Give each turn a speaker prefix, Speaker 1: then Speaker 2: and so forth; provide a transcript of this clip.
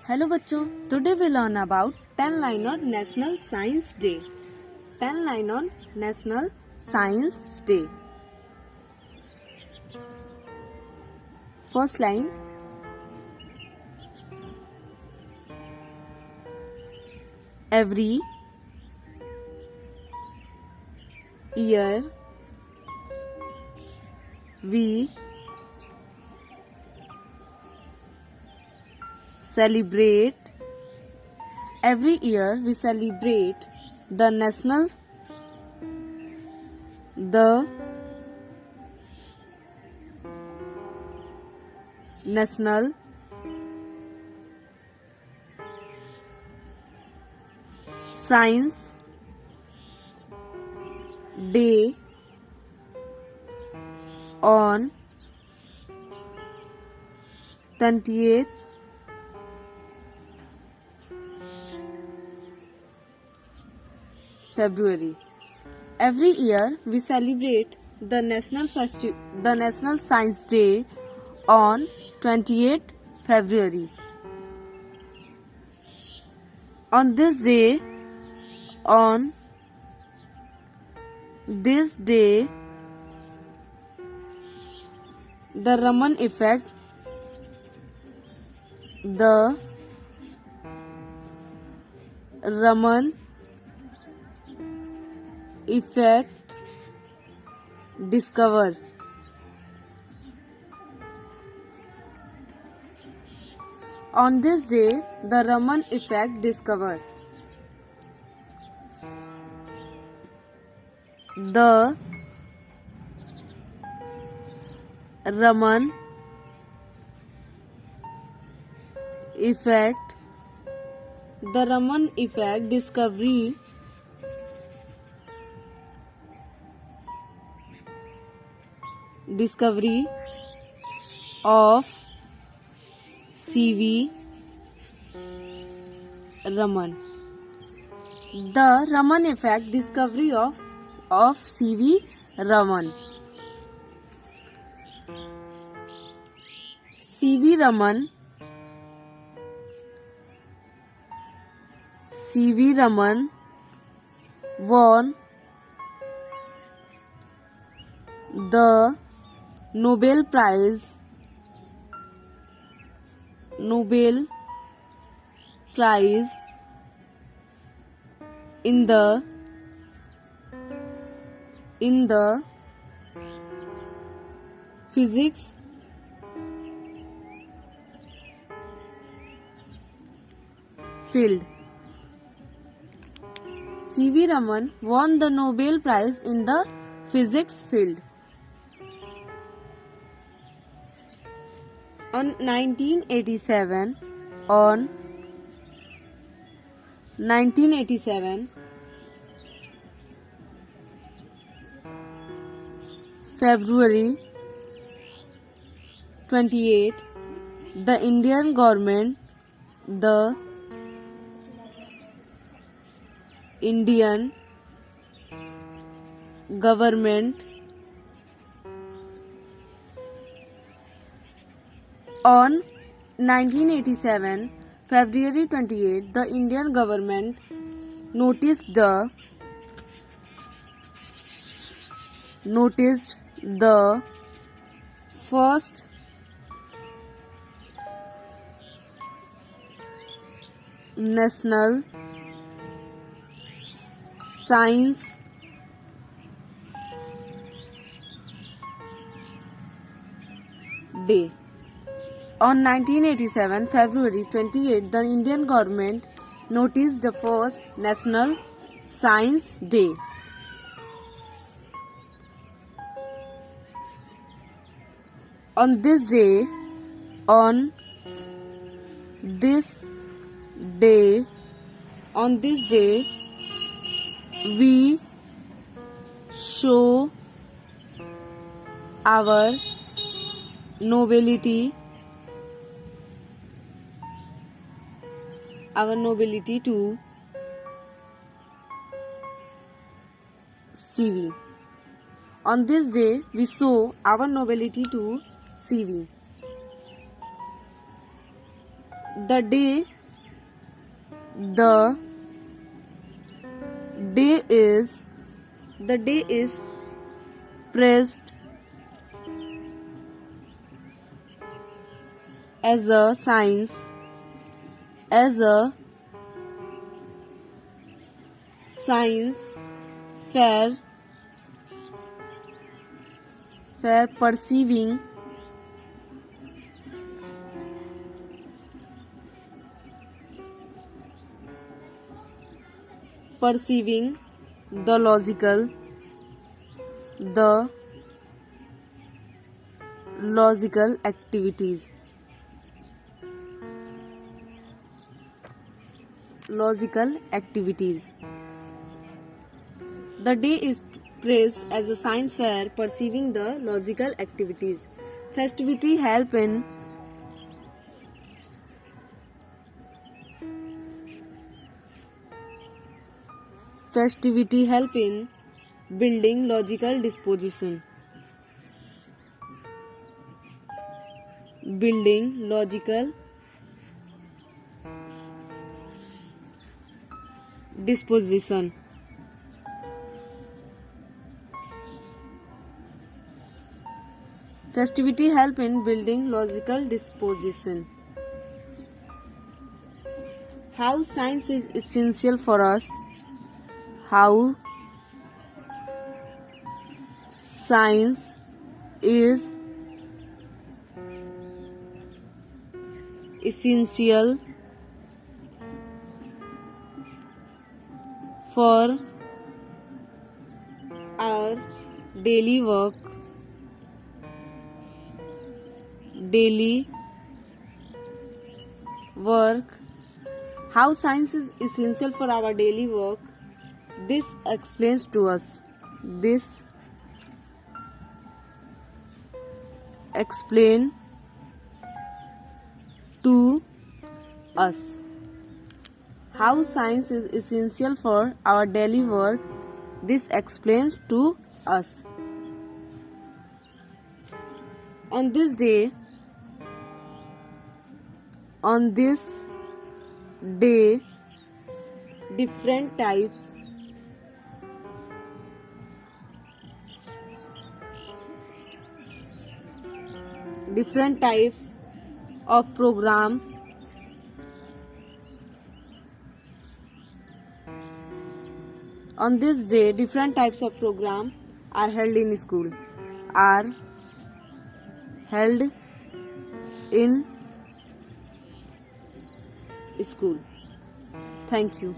Speaker 1: Hello बच्चों, today we learn about 10 line on National Science Day. 10 line on National Science Day. First line. Every year we celebrate the national Science Day on 20th February. Every year we celebrate the National Science Day on 28th February. On this day, the Raman effect discovered. On this day, the Raman effect discovered. The Raman effect discovery of C.V. Raman. The Raman effect discovery of C.V. Raman. C.V. Raman won the Nobel Prize in the physics field. C.V. Raman won the Nobel Prize in the physics field. On 1987, February 28, the Indian government on 1987 February 28, the Indian government noticed the first National Science Day. On 1987 February 28, the Indian government noticed the first National Science Day. On this day, we show our nobility to C.V. On this day, we show our nobility to C.V. The day the day is praised as a science fair perceiving the logical activities. The day is praised as a science fair perceiving the logical activities. Festivity help in building logical disposition. Festivity help in building logical disposition. How science is essential for us. How science is essential for our daily work. How science is essential for our daily work. This explains to us. Explain to us. How science is essential for our daily work. This explains to us. On this day, different types of program are held in school. Thank you.